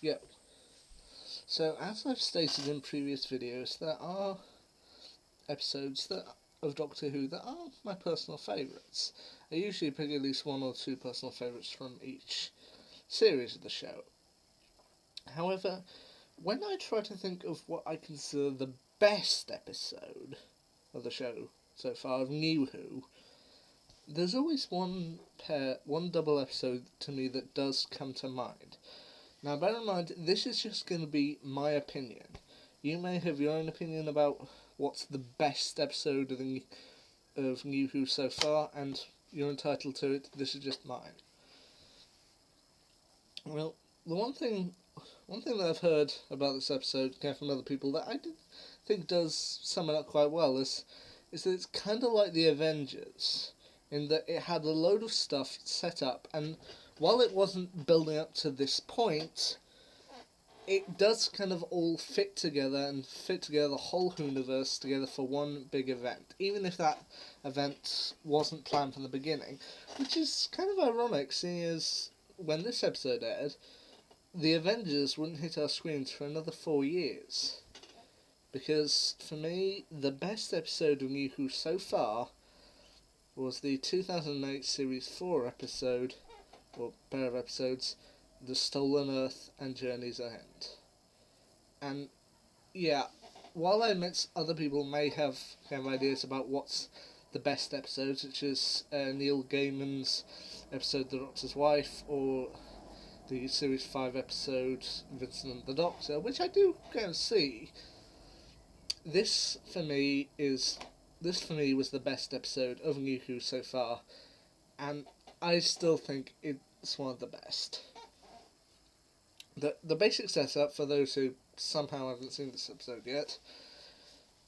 Yep. So, as I've stated in previous videos, there are episodes of Doctor Who that are my personal favourites. I usually pick at least one or two personal favourites from each series of the show. However, when I try to think of what I consider the best episode of the show so far of NuWho, there's always one double episode to me that does come to mind. Now, bear in mind, this is just going to be my opinion. You may have your own opinion about what's the best episode of NuWho so far, and you're entitled to it. This is just mine. Well, the one thing that I've heard about this episode from other people that I did think does sum it up quite well is that it's kind of like the Avengers, in that it had a load of stuff set up, and while it wasn't building up to this point, it does kind of all fit together and fit together the whole universe together for one big event, even if that event wasn't planned from the beginning, which is kind of ironic, seeing as when this episode aired, the Avengers wouldn't hit our screens for another 4 years. Because, for me, the best episode of NuWho so far was the 2008 Series 4 episode, or pair of episodes, The Stolen Earth and Journey's End. And, yeah, while I admit other people may have ideas about what's the best episode, such as Neil Gaiman's episode The Doctor's Wife, or the Series 5 episode Vincent and the Doctor, which I do kind of see, this for me was the best episode of NuWho so far, and I still think it's one of the best. The basic setup, for those who somehow haven't seen this episode yet,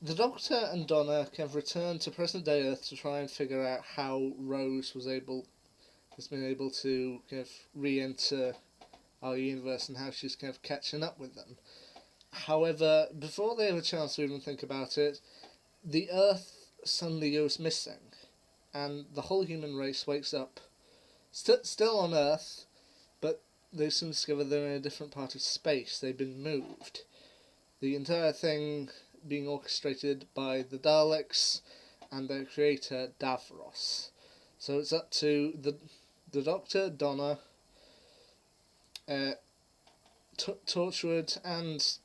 the Doctor and Donna have returned to present day Earth to try and figure out how Rose has been able to re-enter our universe and how she's catching up with them. However, before they have a chance to even think about it, the Earth suddenly goes missing, and the whole human race wakes up, still on Earth, but they soon discover they're in a different part of space. They've been moved. The entire thing being orchestrated by the Daleks and their creator Davros. So it's up to the Doctor, Donna, Torchwood and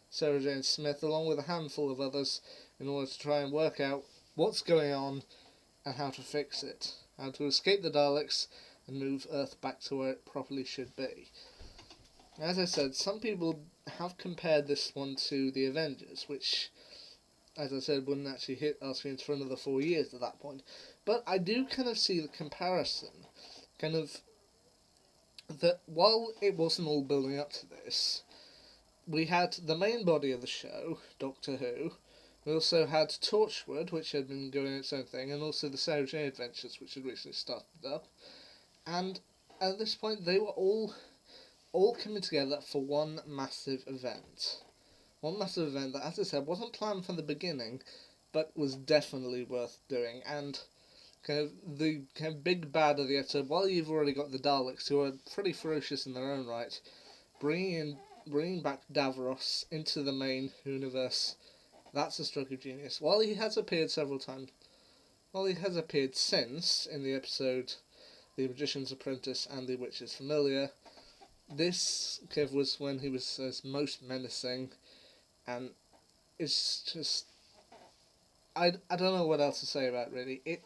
Sarah Jane Smith, along with a handful of others, in order to try and work out what's going on and how to fix it. How to escape the Daleks and move Earth back to where it properly should be. As I said, some people have compared this one to the Avengers, which, as I said, wouldn't actually hit our screens for another 4 years at that point. But I do see the comparison, that while it wasn't all building up to this, we had the main body of the show, Doctor Who. We also had Torchwood, which had been going its own thing, and also the Sarah Jane Adventures, which had recently started up. And at this point, they were all coming together for one massive event. One massive event that, as I said, wasn't planned from the beginning, but was definitely worth doing. And the big bad of the episode, while you've already got the Daleks, who are pretty ferocious in their own right, bringing back Davros into the main universe, that's a stroke of genius. While he has appeared several times, while he has appeared since in the episode The Magician's Apprentice and The Witch's Familiar, this was when he was most menacing, and it's just, I don't know what else to say about it, really. It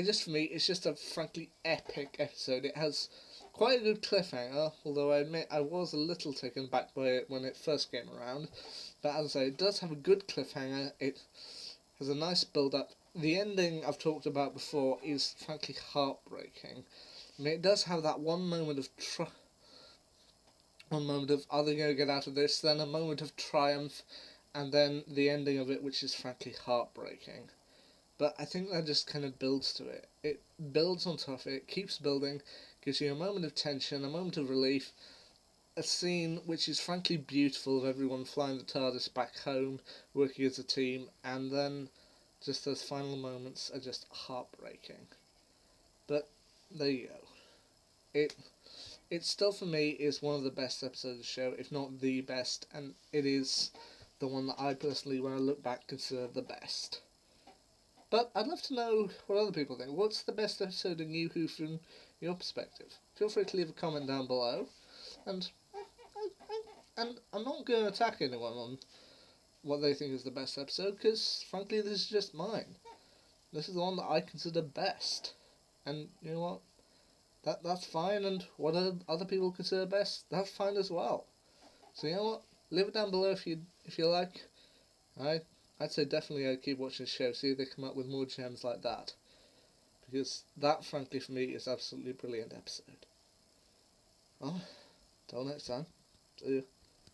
just, for me, it's just a frankly epic episode. It has quite a good cliffhanger, although I admit I was a little taken back by it when it first came around. But as I say, it does have a good cliffhanger. It has a nice build-up. The ending I've talked about before is frankly heartbreaking. I mean, it does have that one moment of are they going to get out of this, then a moment of triumph, and then the ending of it, which is frankly heartbreaking. But I think that just builds to it. It builds on top of it, keeps building, gives you a moment of tension, a moment of relief, a scene which is frankly beautiful of everyone flying the TARDIS back home, working as a team, and then just those final moments are just heartbreaking. But there you go. it still for me is one of the best episodes of the show, if not the best, and it is the one that I personally, when I look back, consider the best. But I'd love to know what other people think. What's the best episode of NuWho from your perspective? Feel free to leave a comment down below, and and I'm not going to attack anyone on what they think is the best episode, because frankly, this is just mine. This is the one that I consider best, and you know what? That's fine, and what other people consider best, that's fine as well. So you know what? Leave it down below if you like. I'd say definitely I'd keep watching the show, see if they come up with more gems like that. Because that, frankly, for me, is absolutely brilliant episode. Well, till next time. See you.